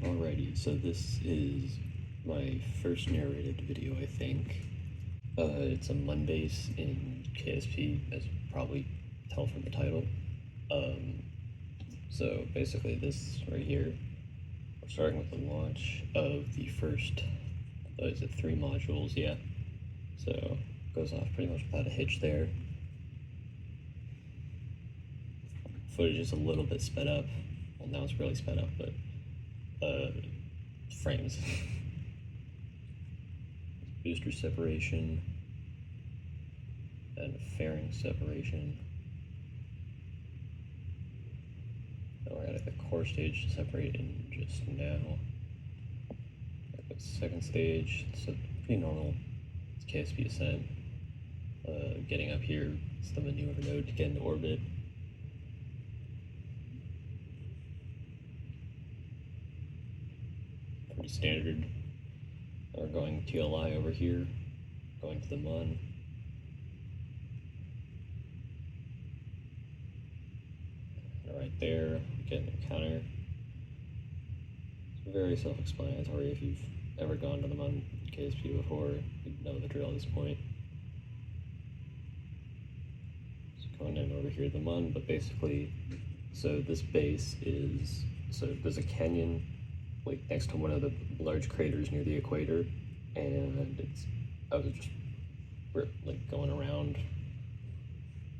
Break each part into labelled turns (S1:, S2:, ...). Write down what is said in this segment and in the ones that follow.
S1: Alrighty, so this is my first narrated video, I think. It's a Mondays in KSP, as you probably tell from the title. So basically this right here, we're starting with the launch of the first, is it 3 modules? Yeah. So it goes off pretty much without a hitch there. Footage is a little bit sped up. Well, now it's really sped up, but frames. Booster separation and fairing separation. We're at the core stage separating just now. The second stage, it's a pretty normal KSP ascent. Getting up here, it's the maneuver node to get into orbit. Pretty standard. We're going TLI over here, going to the MUN. And right there, getting a counter. It's very self-explanatory. If you've ever gone to the MUN KSP before, you know the drill at this point. Just going in over here to the MUN, but basically, so this base is, so there's a canyon like next to one of the large craters near the equator, and I was just like going around,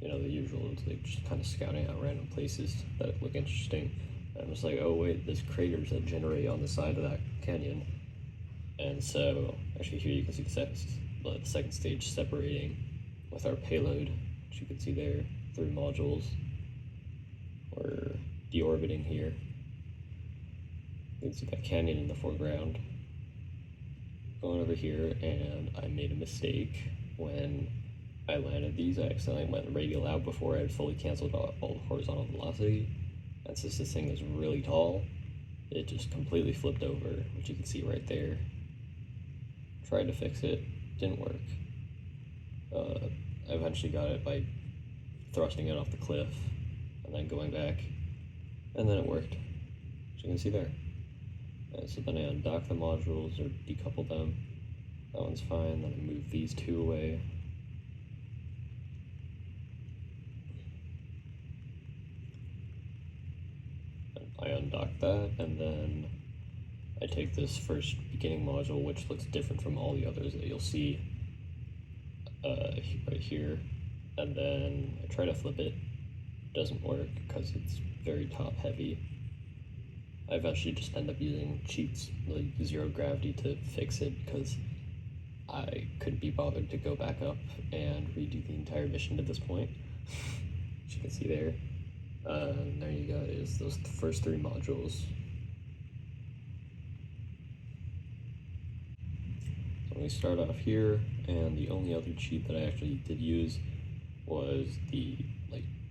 S1: you know, the usual, it's like just kind of scouting out random places that look interesting. And I was like, oh wait, there's craters that generate on the side of that canyon. And so actually here you can see the second stage separating with our payload, which you can see there, 3 modules. We're deorbiting here. You can see that canyon in the foreground. Going over here, and I made a mistake when I landed these. I accidentally went radial out before I had fully canceled all the horizontal velocity. And since this thing is really tall, it just completely flipped over, which you can see right there. Tried to fix it, didn't work. I eventually got it by thrusting it off the cliff and then going back, and then it worked, as you can see there. So then I undock the modules or decouple them. That one's fine. Then I move these 2 away. I undock that, and then I take this first beginning module, which looks different from all the others that you'll see right here, and then I try to flip it. It doesn't work because it's very top heavy. I eventually just end up using cheats like 0 gravity to fix it because I couldn't be bothered to go back up and redo the entire mission to this point. As you can see there. There you go, is those first 3 modules. So we start off here, and the only other cheat that I actually did use was the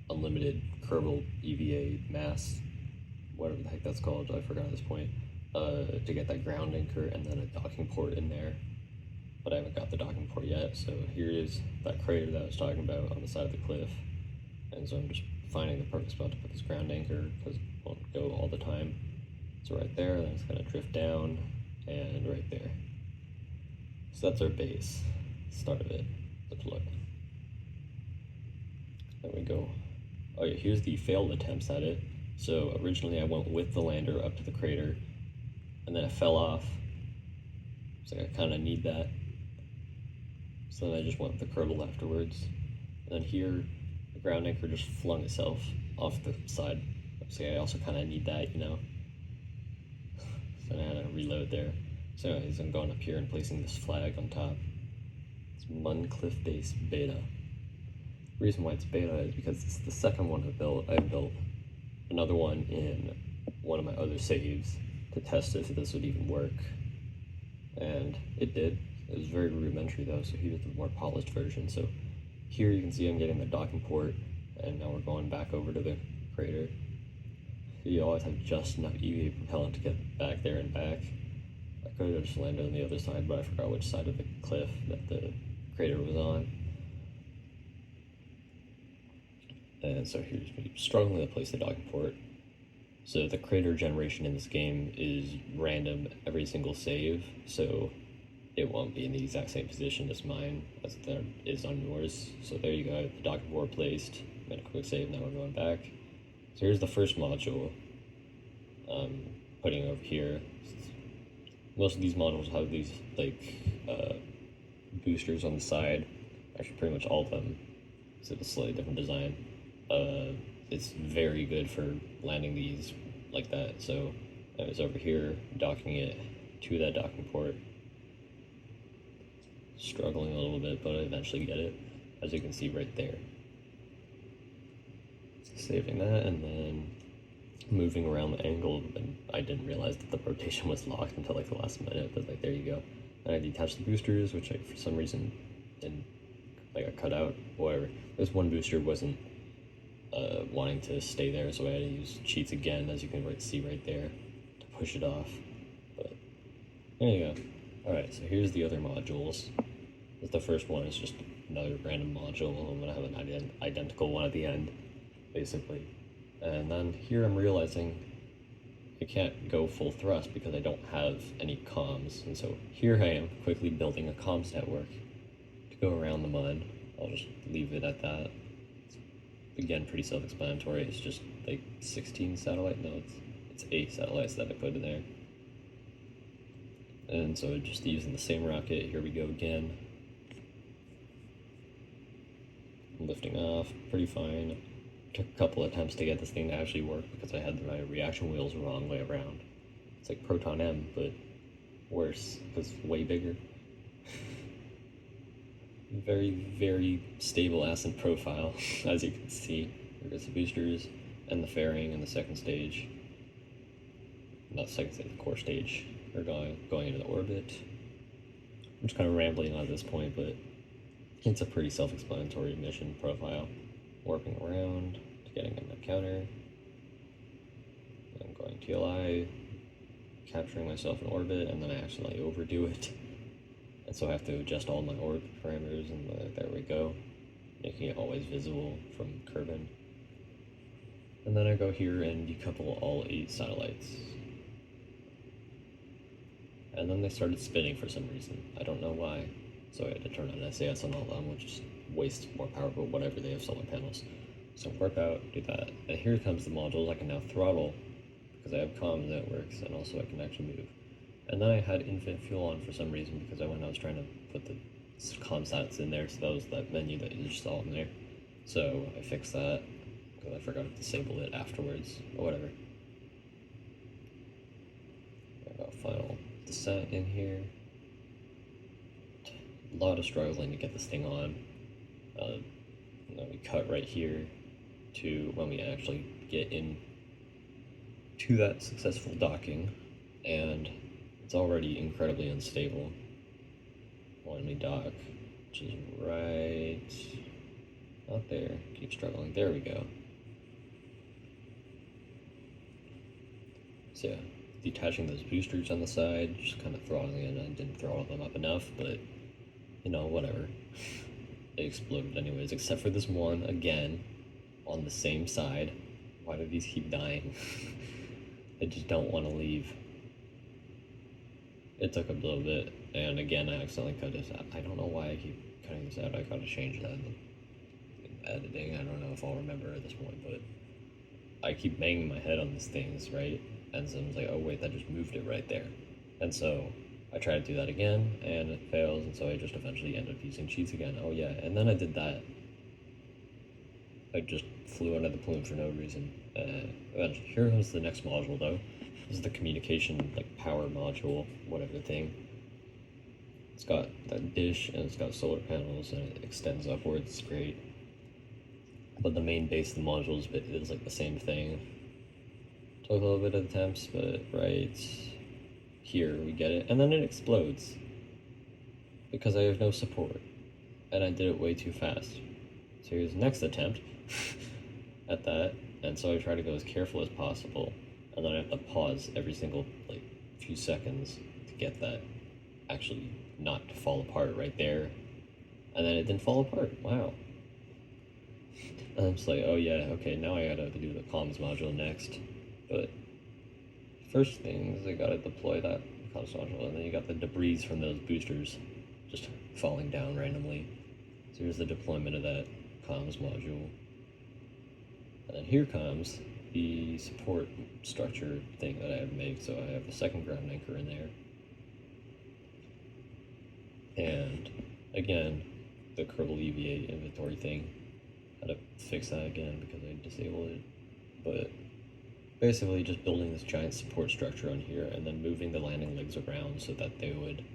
S1: unlimited Kerbal EVA mass, whatever the heck that's called, I forgot at this point, to get that ground anchor and then a docking port in there. But I haven't got the docking port yet, so here is that crater that I was talking about on the side of the cliff. And so I'm just finding the perfect spot to put this ground anchor because it won't go all the time. So right there, then it's gonna drift down, and right there. So that's our base, start of it, deploy. There we go. Oh yeah, here's the failed attempts at it. So originally I went with the lander up to the crater, and then it fell off. So I kind of need that. So then I just went with the Kerbal afterwards. And then here, the ground anchor just flung itself off the side. So I also kind of need that, you know. So now I had to reload there. So anyways, I'm going up here and placing this flag on top. It's MUN Cliff Base Beta. The reason why it's beta is because it's the second one I built another one in one of my other saves to test if this would even work. And it did. It was very rudimentary though, so here's the more polished version. So here you can see I'm getting the docking port, and now we're going back over to the crater. You always have just enough EVA propellant to get back there and back. I could have just landed on the other side, but I forgot which side of the cliff that the crater was on. And so here's me struggling to place the docking port. So the crater generation in this game is random every single save, so it won't be in the exact same position as mine as there is on yours. So there you go, the docking board placed, made a quick save, now we're going back. So here's the first module, putting over here. Most of these modules have these boosters on the side, actually pretty much all of them, so it's a slightly different design. It's very good for landing these like that, so I was over here docking it to that docking port. Struggling a little bit, but I eventually get it, as you can see right there. Saving that, and then moving around the angle, and I didn't realize that the rotation was locked until like the last minute, but like there you go. And I detached the boosters, which I for some reason didn't, like I cut out, whatever. This one booster wasn't wanting to stay there, so I had to use cheats again, as you can see right there, to push it off. But there you go. Alright, so here's the other modules. The first one is just another random module. I'm gonna have an identical one at the end, basically. And then here I'm realizing I can't go full thrust because I don't have any comms. And so here I am quickly building a comms network to go around the mud. I'll just leave it at that. It's, again, pretty self-explanatory. It's just like 16 satellite nodes. It's 8 satellites that I put in there. And so just using the same rocket, here we go again. Lifting off, pretty fine. Took a couple attempts to get this thing to actually work because I had my reaction wheels the wrong way around. It's like Proton M, but worse, because way bigger. Very, very stable ascent profile, as you can see. There's the boosters and the fairing in the second stage. Not the second stage, the core stage. We're going into the orbit. I'm just kind of rambling on this point, but it's a pretty self-explanatory mission profile. Warping around, getting in the counter, then going TLI, capturing myself in orbit, and then I accidentally overdo it. And so I have to adjust all my orbit parameters, and there we go, making it always visible from Kerbin. And then I go here and decouple all 8 satellites. And then they started spinning for some reason. I don't know why. So I had to turn on SAS on all of them, which just wastes more power, but whatever, they have solar panels. So work out, do that. And here comes the modules I can now throttle, because I have comm networks, and also I can actually move. And then I had infinite fuel on for some reason, because when I was trying to put the comm sats in there, so that was that menu that you just saw in there. So I fixed that, because I forgot to disable it afterwards, or whatever. I got final descent in here. A lot of struggling to get this thing on. And then we cut right here to when we actually get in to that successful docking, and it's already incredibly unstable when we dock, which is right out there. Keep struggling. There we go. So yeah, detaching those boosters on the side, just kind of throttling in. I didn't throttle them up enough, but you know, whatever. They exploded anyways, except for this one, again, on the same side. Why do these keep dying? They just don't want to leave. It took a little bit, and again, I accidentally cut this out. I don't know why I keep cutting this out. I gotta change that in editing. I don't know if I'll remember at this point, but I keep banging my head on these things, right? And so I was like, oh wait, that just moved it right there. And so I tried to do that again, and it fails, and so I just eventually ended up using cheats again. Oh yeah, and then I did that. I just flew under the plume for no reason. Eventually, here comes the next module though. This is the communication, like, power module, whatever thing. It's got that dish, and it's got solar panels, and it extends upwards, it's great. But the main base of the module is like the same thing. Took a little bit of attempts, but right here we get it, and then it explodes because I have no support, and I did it way too fast. So here's the next attempt at that, and so I try to go as careful as possible, and then I have to pause every single like few seconds to get that actually not to fall apart right there, and then it didn't fall apart. Wow. And I'm just like, oh yeah, okay, now I gotta do the comms module next. But first thing is I gotta deploy that comms module, and then you got the debris from those boosters just falling down randomly. So here's the deployment of that comms module. And then here comes the support structure thing that I have to make. So I have a second ground anchor in there. And again, the Kerbal EVA inventory thing. I had to fix that again because I disabled it. But basically just building this giant support structure on here and then moving the landing legs around so that they would,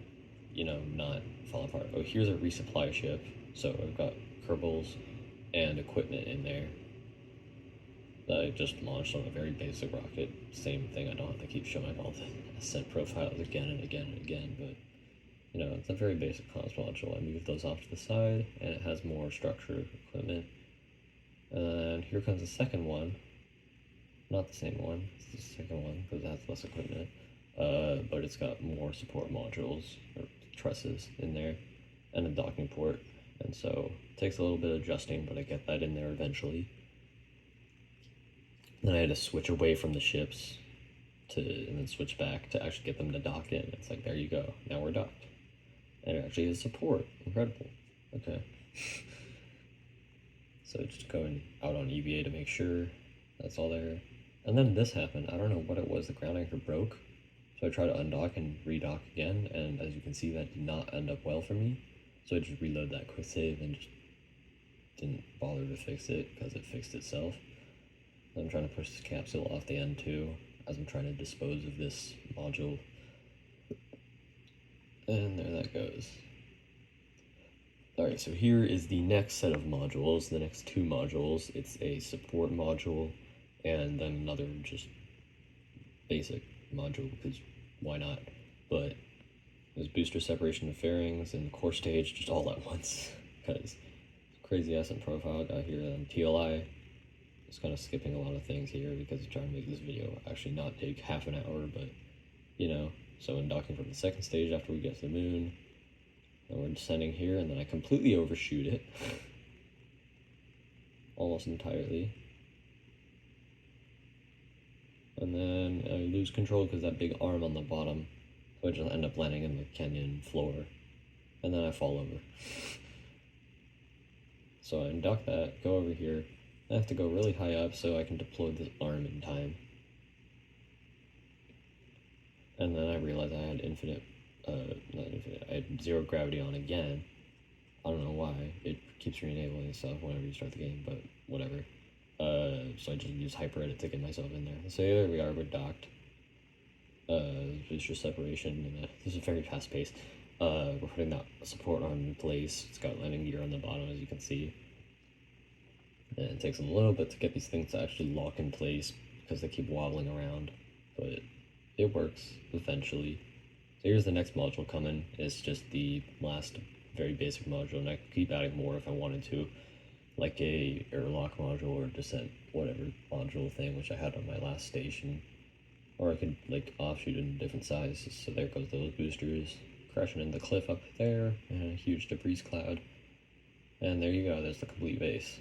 S1: not fall apart. Oh, here's a resupply ship. So I've got Kerbals and equipment in there that I just launched on a very basic rocket. Same thing, I don't have to keep showing all the ascent profiles again and again and again, but it's a very basic comms module. I moved those off to the side, and it has more structure equipment. And here comes the second one. Not the same one, it's the second one, because it has less equipment. But it's got more support modules, or trusses in there, and a docking port. And so it takes a little bit of adjusting, but I get that in there eventually. Then I had to switch away from the ships and then switch back to actually get them to dock in. It's like, there you go, now we're docked. And it actually has support. Incredible. Okay. So just going out on EVA to make sure that's all there. And then this happened. I don't know what it was. The ground anchor broke. So I tried to undock and redock again. And as you can see, that did not end up well for me. So I just reload that quick save and just didn't bother to fix it because it fixed itself. I'm trying to push this capsule off the end too, as I'm trying to dispose of this module. And there that goes. Alright, so here is the next set of modules, the next two modules. It's a support module, and then another just basic module, because why not? But there's booster separation of fairings and core stage just all at once, because crazy ascent profile got here on TLI. Just kind of skipping a lot of things here because I'm trying to make this video actually not take half an hour, but so I'm docking from the second stage after we get to the moon, and we're descending here, and then I completely overshoot it almost entirely, and then I lose control because that big arm on the bottom, so I just end up landing in the canyon floor, and then I fall over. So I undock that, go over here. I have to go really high up so I can deploy this arm in time. And then I realized I had I had zero gravity on again. I don't know why. It keeps re-enabling stuff whenever you start the game, but whatever. So I just use hyper edit to get myself in there. So there we are, we're docked. Booster separation, and this is very fast paced. We're putting that support arm in place. It's got landing gear on the bottom, as you can see. And it takes a little bit to get these things to actually lock in place because they keep wobbling around, but it works eventually. So here's the next module coming. It's just the last very basic module, and I could keep adding more if I wanted to, like a airlock module or descent whatever module thing, which I had on my last station. Or I could like offshoot in different sizes. So there goes those boosters crashing into the cliff up there, and a huge debris cloud. And there you go, there's the complete base.